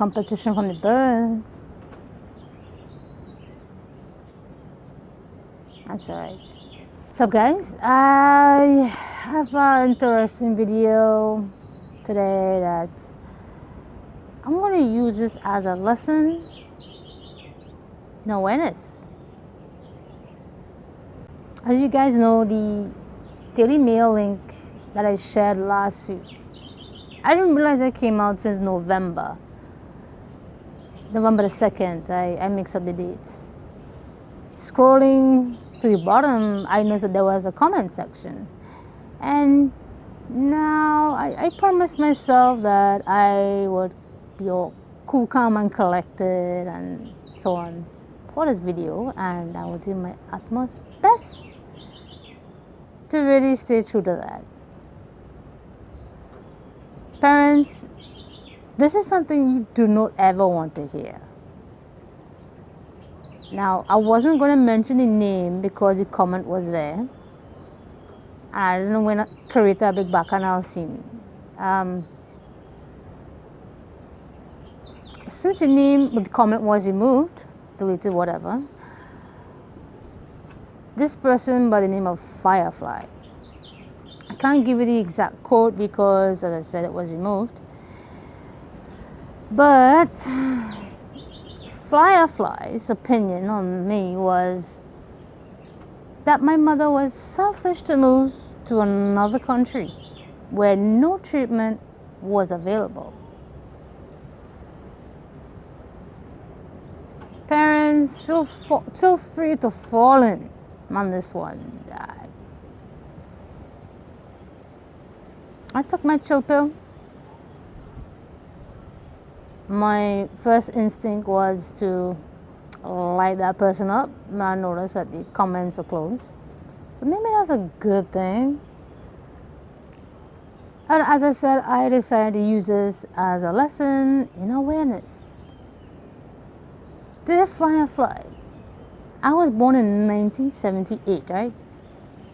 competition from the birds. That's right. So guys, I have an interesting video today that I'm going to use this as a lesson in awareness. As you guys know, the Daily Mail link that I shared last week, I didn't realize it came out since November the 2nd. I mixed up the dates. Scrolling to the bottom, I noticed that there was a comment section. And now I promised myself that I would be all cool, calm, and collected and so on for this video, and I will do my utmost best to really stay true to that. Parents, this is something you do not ever want to hear. Now, I wasn't going to mention the name because the comment was there. I don't want to create a big bacchanal scene. Since the name, the comment was removed, deleted, whatever, this person by the name of Firefly. I can't give you the exact quote because, as I said, it was removed. But Firefly's opinion on me was that my mother was selfish to move to another country where no treatment was available. Parents, feel free to fall in on this one. I took my chill pill. My first instinct was to light that person up. I noticed that the comments are closed. So maybe that's a good thing. And as I said, I decided to use this as a lesson in awareness. Dear Firefly, I was born in 1978, right?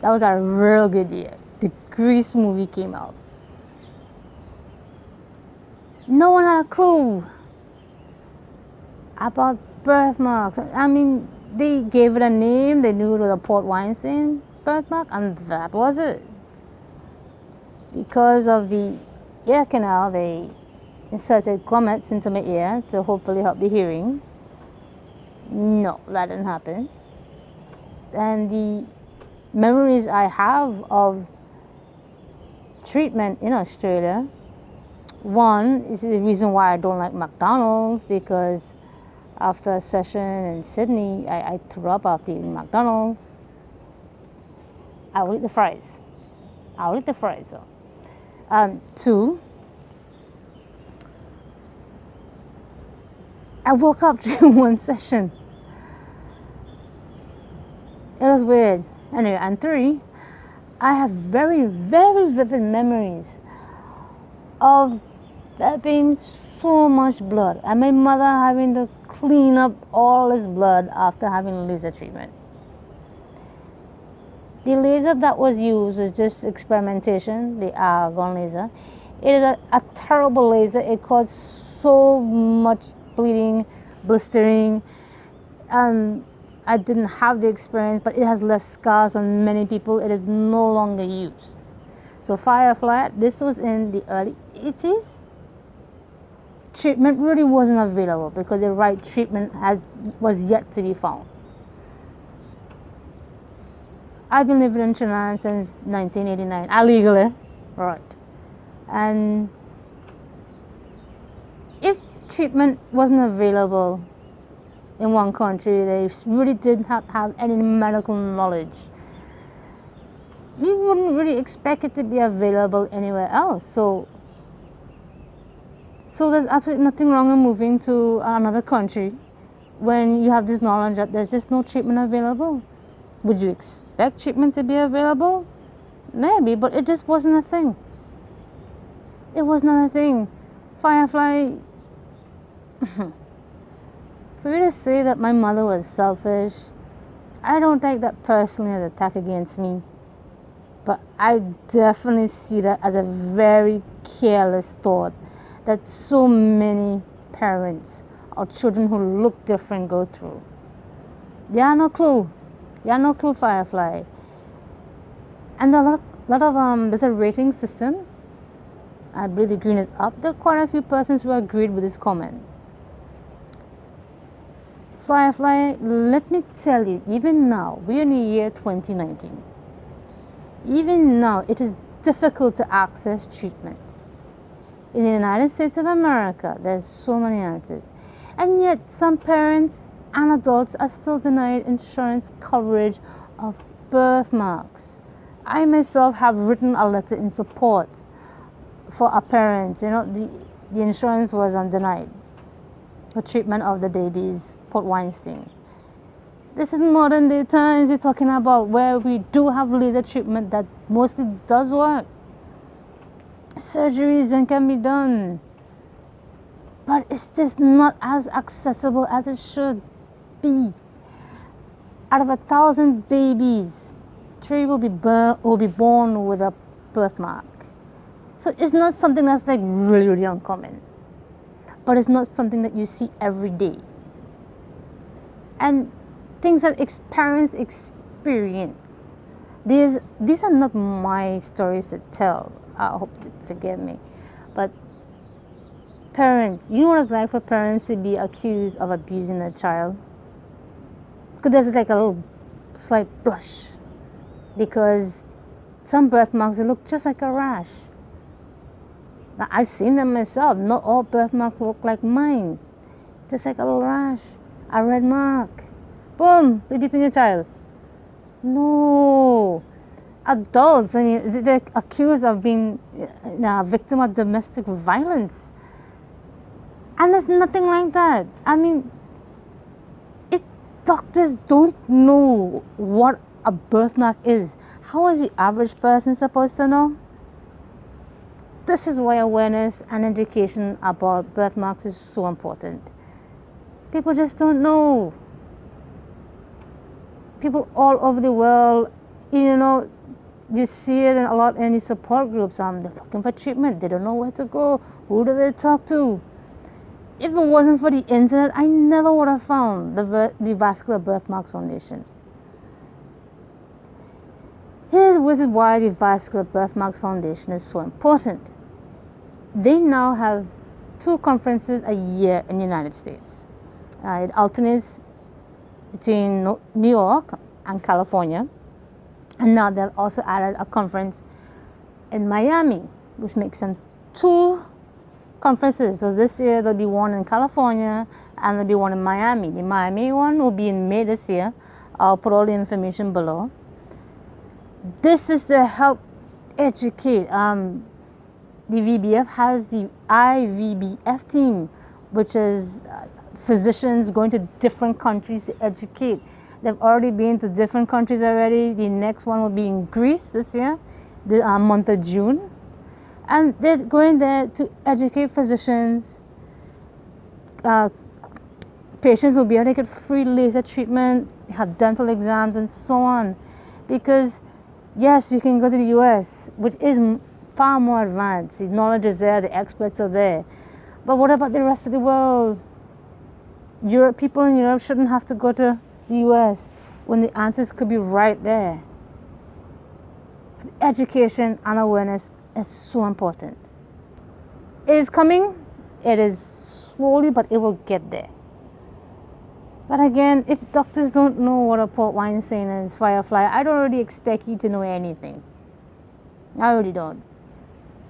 That was a real good year. The Grease movie came out. No one had a clue about birthmarks. I mean, they gave it a name. They knew it was a Port Weinstein birthmark, and that was it. Because of the ear canal, they inserted grommets into my ear to hopefully help the hearing. No, that didn't happen. And the memories I have of treatment in Australia, one is the reason why I don't like McDonald's, because after a session in Sydney, I threw up after eating McDonald's. I will eat the fries. I'll eat the fries though. Two, I woke up during one session. It was weird. Anyway, and three, I have very, very vivid memories of there being so much blood and my mother having to clean up all this blood after having laser treatment. The laser that was used is just experimentation, the argon laser. It is a terrible laser. It caused so much bleeding, blistering. I didn't have the experience, but it has left scars on many people. It is no longer used. So Firefly, this was in the early 80s. Treatment really wasn't available because the right treatment was yet to be found. I've been living in Trinidad since 1989, illegally, right? And if treatment wasn't available in one country, they really did not have any medical knowledge, you wouldn't really expect it to be available anywhere else. So there's absolutely nothing wrong in moving to another country when you have this knowledge that there's just no treatment available. Would you expect treatment to be available? Maybe, but it just wasn't a thing. It was not a thing. Firefly, for you to say that my mother was selfish, I don't take that personally as an attack against me. But I definitely see that as a very careless thought that so many parents or children who look different go through. They have no clue. They have no clue, Firefly. And a lot of there's a rating system. I believe the green is up. There are quite a few persons who agreed with this comment. Firefly, let me tell you, even now, we're in the year 2019. Even now, it is difficult to access treatment. In the United States of America, there's so many answers. And yet, some parents and adults are still denied insurance coverage of birthmarks. I myself have written a letter in support for our parents. You know, the insurance was denied for treatment of the babies, Port Weinstein. This is modern day times we're talking about, where we do have laser treatment that mostly does work. Surgeries then can be done. But it's just not as accessible as it should be. Out of 1,000 babies, 3 will be born with a birthmark. So it's not something that's like really uncommon. But it's not something that you see every day. And things that parents experience. These are not my stories to tell. I hope you forgive me. But parents, you know what it's like for parents to be accused of abusing a child? Because there's like a little slight blush. Because some birthmarks, they look just like a rash. Now, I've seen them myself. Not all birthmarks look like mine. Just like a little rash, a red mark. Boom, you're beating your child. No. Adults, I mean, they're accused of being a victim of domestic violence. And there's nothing like that. I mean, doctors don't know what a birthmark is. How is the average person supposed to know? This is why awareness and education about birthmarks is so important. People just don't know. People all over the world, you know, you see it a lot in the support groups. They're looking for treatment. They don't know where to go. Who do they talk to? If it wasn't for the internet, I never would have found the Vascular Birthmarks Foundation. Here's why the Vascular Birthmarks Foundation is so important. They now have 2 conferences a year in the United States. It alternates between New York and California. And now they've also added a conference in Miami, which makes them 2 conferences. So this year there'll be one in California and there'll be one in Miami. The Miami one will be in May this year. I'll put all the information below. This is to help educate. The VBF has the IVBF team, which is physicians going to different countries to educate. They've already been to different countries already. The next one will be in Greece this year, the month of June. And they're going there to educate physicians. Patients will be able to get free laser treatment, have dental exams, and so on. Because, yes, we can go to the US, which is far more advanced. The knowledge is there, the experts are there. But what about the rest of the world? People in Europe shouldn't have to go to the US when the answers could be right there. So education and awareness is so important. It is coming. It is slowly, but it will get there. But again, if doctors don't know what a Port Weinstein is, Firefly, I don't really expect you to know anything. I really don't.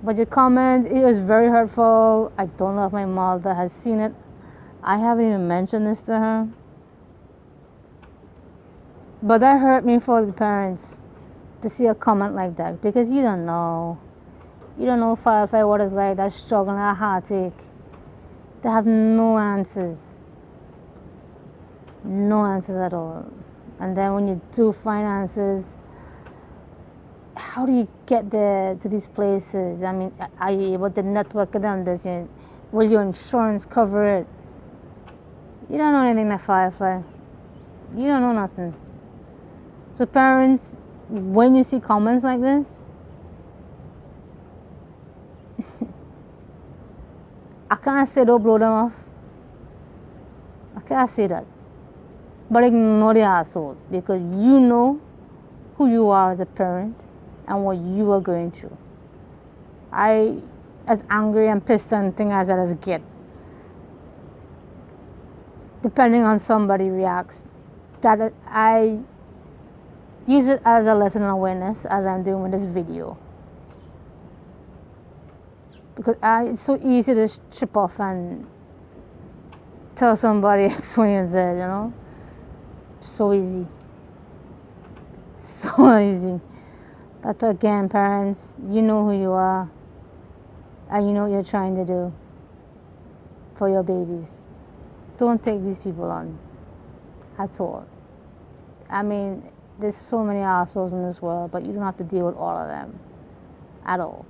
But your comment, it was very hurtful. I don't know if my mother has seen it. I haven't even mentioned this to her. But that hurt me for the parents to see a comment like that, because you don't know. You don't know, Firefly, what it's like, that struggle and that heartache. They have no answers. No answers at all. And then when you do find answers, how do you get there to these places? I mean, are you able to network them? Will your insurance cover it? You don't know anything like Firefly. You don't know nothing. So parents, when you see comments like this, I can't say don't blow them off. Can I say that? But ignore the assholes because you know who you are as a parent and what you are going through. I, as angry and pissed and thing as I get, depending on somebody reacts, that I use it as a lesson in awareness as I'm doing with this video. Because it's so easy to trip off and tell somebody X, Y, and Z, you know? So easy. So easy. But again, parents, you know who you are and you know what you're trying to do for your babies. Don't take these people on at all. I mean, there's so many assholes in this world, but you don't have to deal with all of them at all.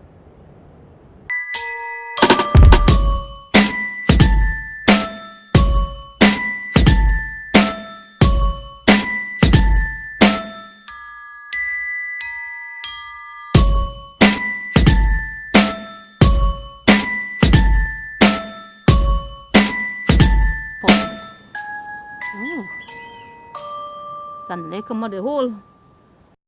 Ooh. Sand lake come out the hole.